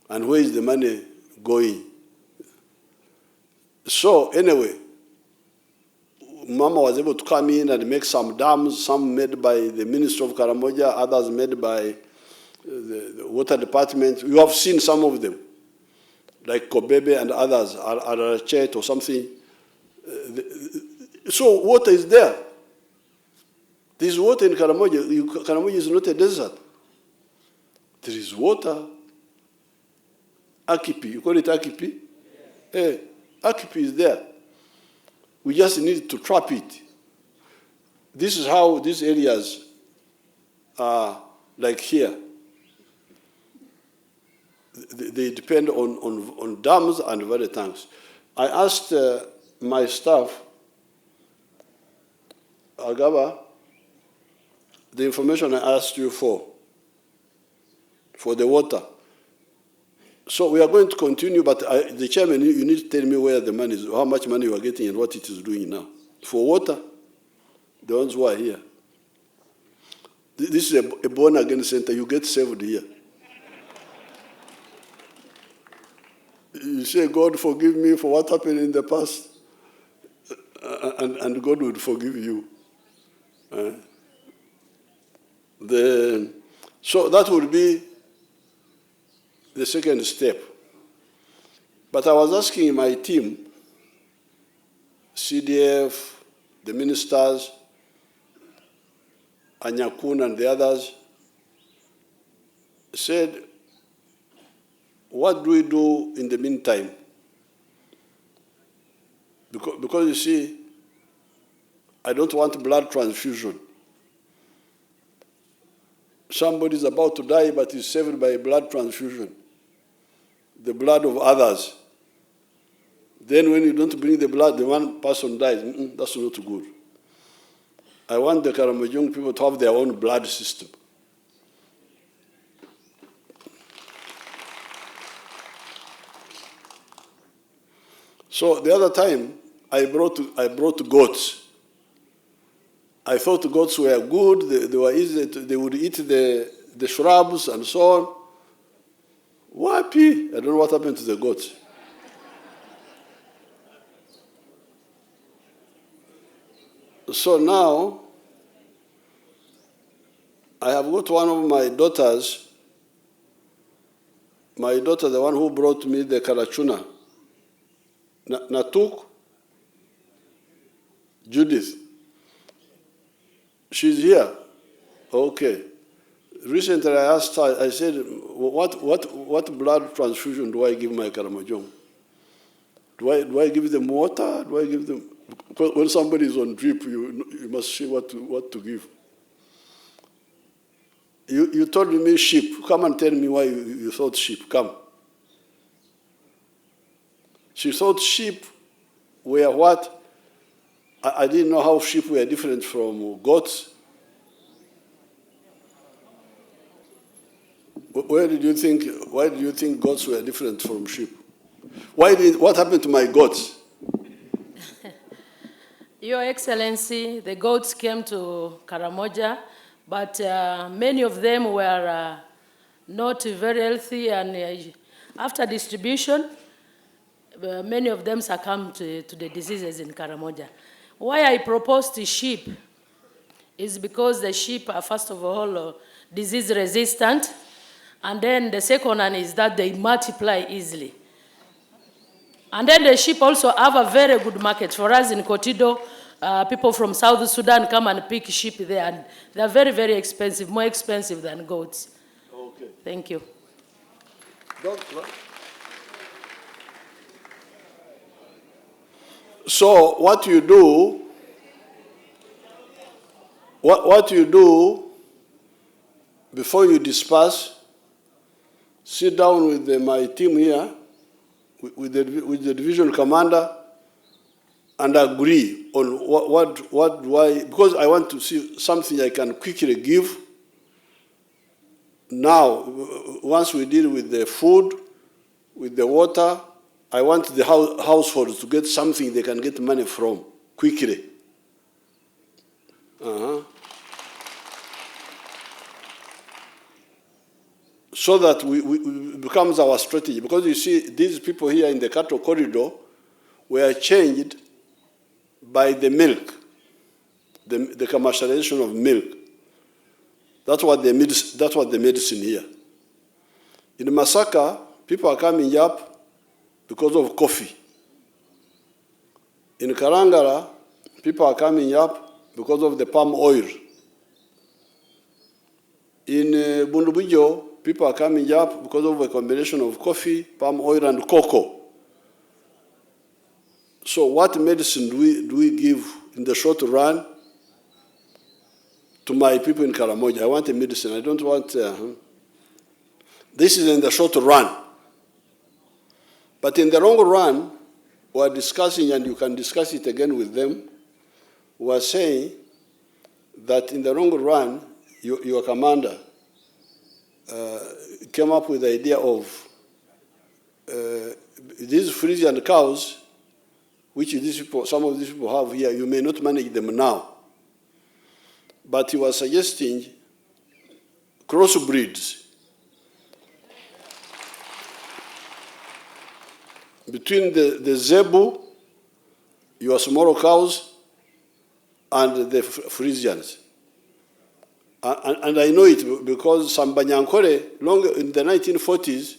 And where is the money going? So anyway, Mama was able to come in and make some dams, some made by the Ministry of Karamoja, others made by the Water Department. You have seen some of them, like Kobebe and others, Arachet or something. So water is there. There is water in Karamoja. Karamoja is not a desert. There is water. Akipi, you call it Akipi? Hey, Akipi is there. We just need to trap it. This is how these areas are like here. They depend on dams and water tanks. I asked my staff, Agaba, the information I asked you for the water. So we are going to continue, but the chairman, you need to tell me where the money is, how much money you are getting and what it is doing now. For water, the ones who are here. This is a born-again center. You get saved here. You say, God, forgive me for what happened in the past, and God would forgive you. So that would be the second step. But I was asking my team, CDF, the ministers, Anyakun and the others, said, what do we do in the meantime? Because you see, I don't want blood transfusion. Somebody is about to die, but is saved by blood transfusion, the blood of others. Then when you don't bring the blood, the one person dies. That's not good. I want the Karimajong people to have their own blood system. So the other time, I brought goats. I thought goats were good. They were easy. They would eat the shrubs and so on. Wapi? I don't know what happened to the goats. So now, I have got one of my daughter, the one who brought me the karachuna, Natuk, Judith. She's here. Okay. Recently I asked her, I said, what blood transfusion do I give my Karimajong? Do I give them water? Do I give them... When somebody is on drip, you must see what to give. You told me sheep. Come and tell me why you thought sheep. Come. She thought sheep were what? I didn't know how sheep were different from goats. Why did you think goats were different from sheep? What happened to my goats? Your Excellency, the goats came to Karamoja, but many of them were not very healthy, and after distribution, many of them succumbed to the diseases in Karamoja. Why I proposed the sheep is because the sheep are, first of all, disease resistant, and then the second one is that they multiply easily. And then the sheep also have a very good market. For us in Kotido, people from South Sudan come and pick sheep there, and they're very, very expensive, more expensive than goats. Okay. Thank you. So what you do before you disperse, sit down with my team here, with the division commander, and agree on what do I, because I want to see something I can quickly give. Now, once we deal with the food, with the water, I want the households to get something they can get money from quickly. So that it becomes our strategy. Because you see, these people here in the cattle corridor were changed by the milk, the commercialization of milk. That's what the medicine here. In Masaka, people are coming up because of coffee. In Karangara, people are coming up because of the palm oil. In Bundubujo, people are coming up because of a combination of coffee, palm oil, and cocoa. So what medicine do we give in the short run to my people in Karamoja? I want a medicine. I don't want... This is in the short run. But in the long run, we are discussing, and you can discuss it again with them, we are saying that in the long run, your commander came up with the idea of these Frisian cows, which some of these people have here, you may not manage them now. But he was suggesting crossbreeds between the zebu, your small cows, and the Frisians. And I know it because Sambanyankore, long in the 1940s,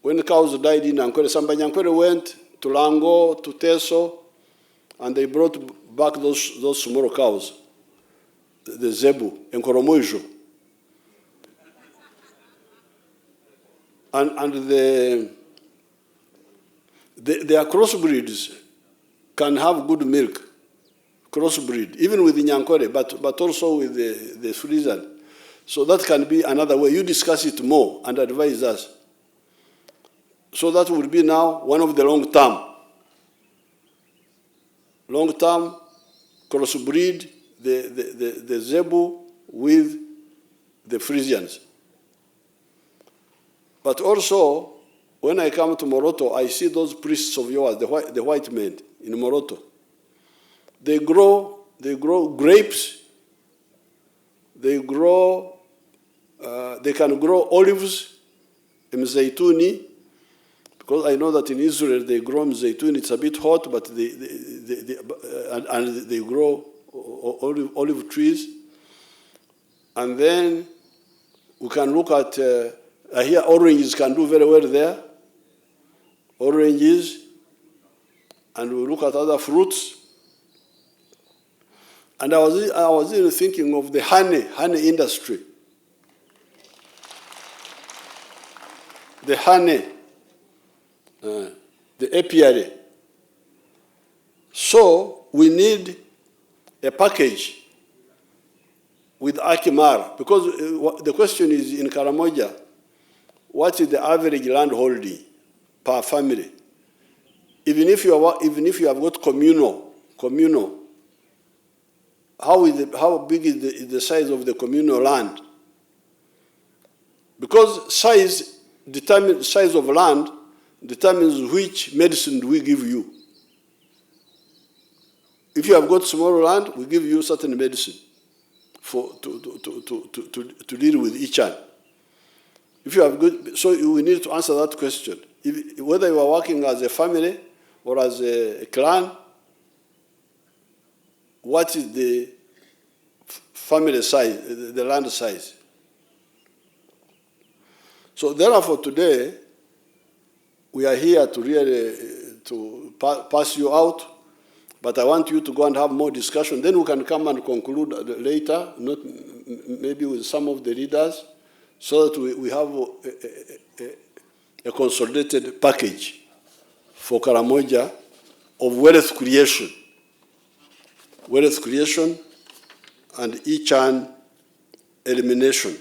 when the cows died in Ankore, Sambanyankore went to Lango, to Teso, and they brought back those small cows, the zebu, and Koromojo. And their crossbreeds can have good milk. Crossbreed, even with the Nyankore, but also with the Frisian. So that can be another way. You discuss it more and advise us. So that would be now one of the long-term crossbreed, the Zebu with the Frisians. But also, when I come to Moroto, I see those priests of yours, the white men in Moroto. They grow grapes. They can grow olives, mzaituni, because I know that in Israel they grow mzaituni. It's a bit hot, but they grow olive trees. And then we can look at, I hear oranges can do very well there. Oranges. And we look at other fruits. And I was even thinking of the honey industry. The honey, the apiary. So we need a package with Akimar, because the question is in Karamoja, what is the average land holding per family? Even if you have got communal, how big is the size of the communal land? Because size of land determines which medicine do we give you. If you have got small land, we give you certain medicine to deal with each one. If you have good, so we need to answer that question. Whether you are working as a family or as a clan, what is the family size, the land size? So therefore today, we are here to really to pass you out, but I want you to go and have more discussion. Then we can come and conclude later, not maybe with some of the leaders, so that we have a consolidated package for Karamoja of wealth creation and each and elimination.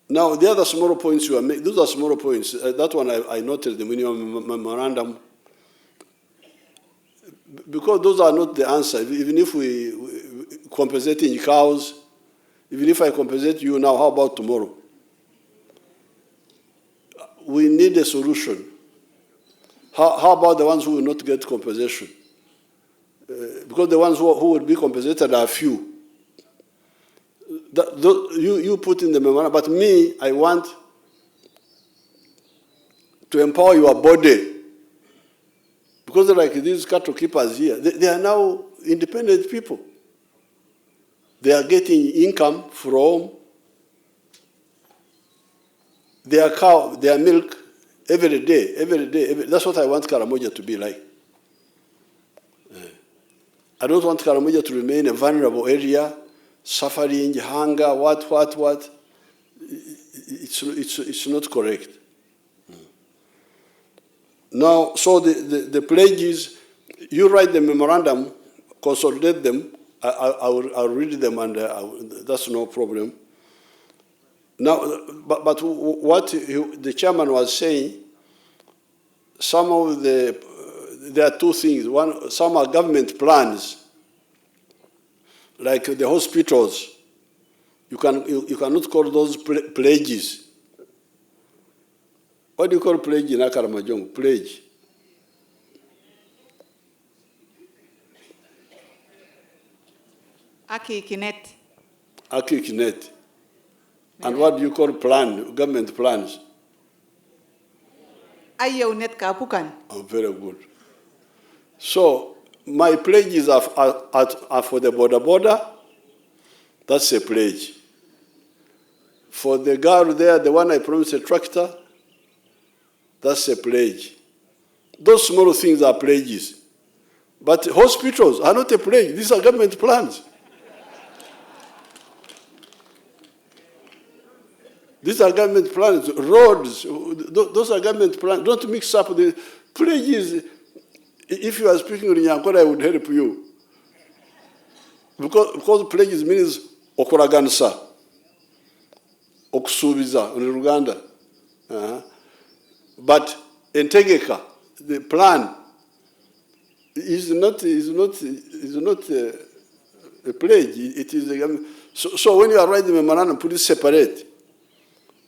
Now, the other smaller points you are making, those are smaller points. That one I noted in your memorandum. Because those are not the answer. Even if we compensating cows, even if I compensate you now, how about tomorrow? We need a solution. How about the ones who will not get compensation? Because the ones who will be compensated are few. You put in the memorandum, but me, I want to empower your body. Because like these cattle keepers here, they are now independent people. They are getting income from their cow, their milk, every day. That's what I want Karamoja to be like. I don't want Karamoja to remain a vulnerable area, suffering, hunger, what. It's not correct. Now, so the pledges, you write the memorandum, consolidate them, I'll read them, and that's no problem. Now, but what the chairman was saying, there are two things. One, some are government plans, like the hospitals. You cannot call those pledges. What do you call pledge in Karimajong? Pledge. Akikinet. Akikinet. And what do you call plan, government plans? Ayeunet kapukan. Oh, very good. So my pledges are for the border. That's a pledge. For the girl there, the one I promised a tractor, that's a pledge. Those small things are pledges. But hospitals are not a pledge. These are government plans. These are government plans. Roads, those are government plans. Don't mix up the pledges. If you are speaking in Nyankore, I would help you. Because pledges means okuraganisa, okusubiza in Uganda. But entegeka, the plan, is not a pledge. It is a, so when you are writing the memorandum, put it separate.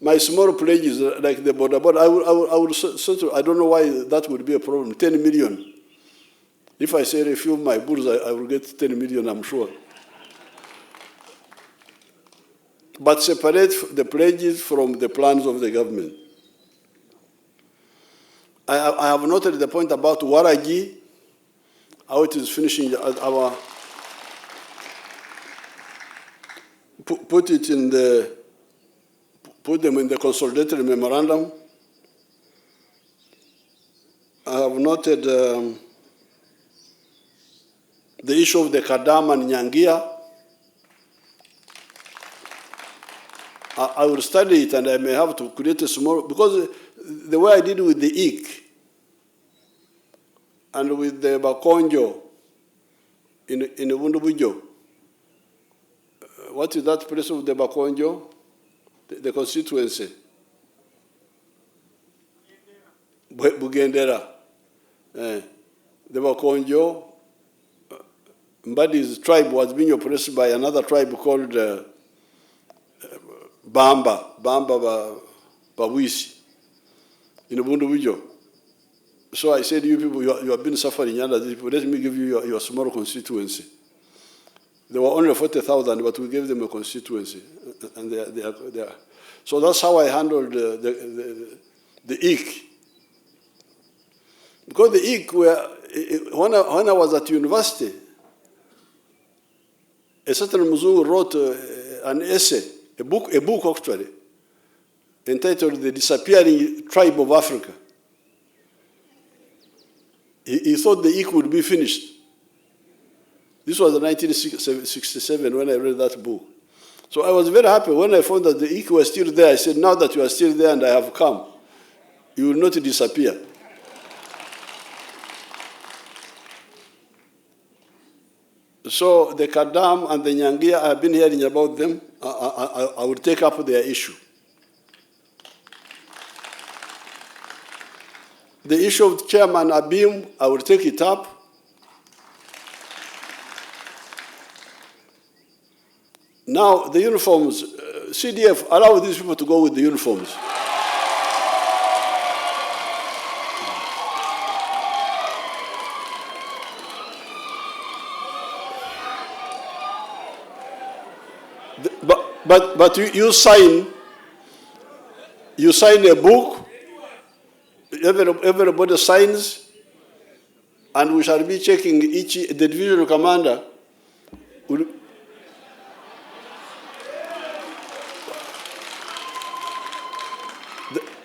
My small pledges, like the border, I don't know why that would be a problem. 10 million. If I say a few of my bulls, I will get 10 million, I'm sure. But separate the pledges from the plans of the government. I have noted the point about Waragi, how it is finishing our put them in the consolidated memorandum. I have noted the issue of the Kadam and Nyangia. I will study it, and I may have to create a small, because the way I did with the IC and with the Bakonjo in Wundubujo, what is that place of the Bakonjo? The constituency? Bugendera. The Bakonjo, Mbadi's tribe was being oppressed by another tribe called Bamba Bawisi in Bundubujo. So I said, you people, you have been suffering under this people. Let me give you your small constituency. There were only 40,000, but we gave them a constituency. And they are. So that's how I handled the IC. Because the IC, when I was at university, a certain Muzungu wrote an essay, a book actually, entitled The Disappearing Tribe of Africa. He thought the IC would be finished. This was in 1967 when I read that book. So I was very happy when I found that the IC was still there. I said, now that you are still there and I have come, you will not disappear. So the Kadam and the Nyangia, I've been hearing about them. I will take up their issue. The issue of Chairman Abim, I will take it up. Now, the uniforms, CDF, allow these people to go with the uniforms. But you sign a book, everybody signs, and we shall be checking the divisional commander.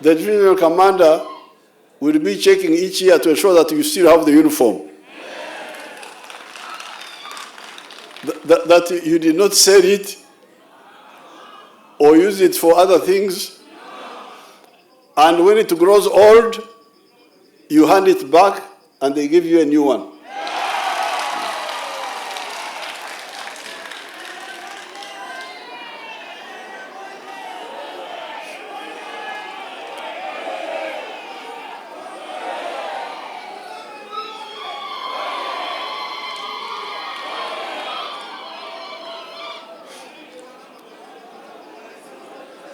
The divisional commander will be checking each year to ensure that you still have the uniform. That you did not sell it or use it for other things. And when it grows old, you hand it back and they give you a new one.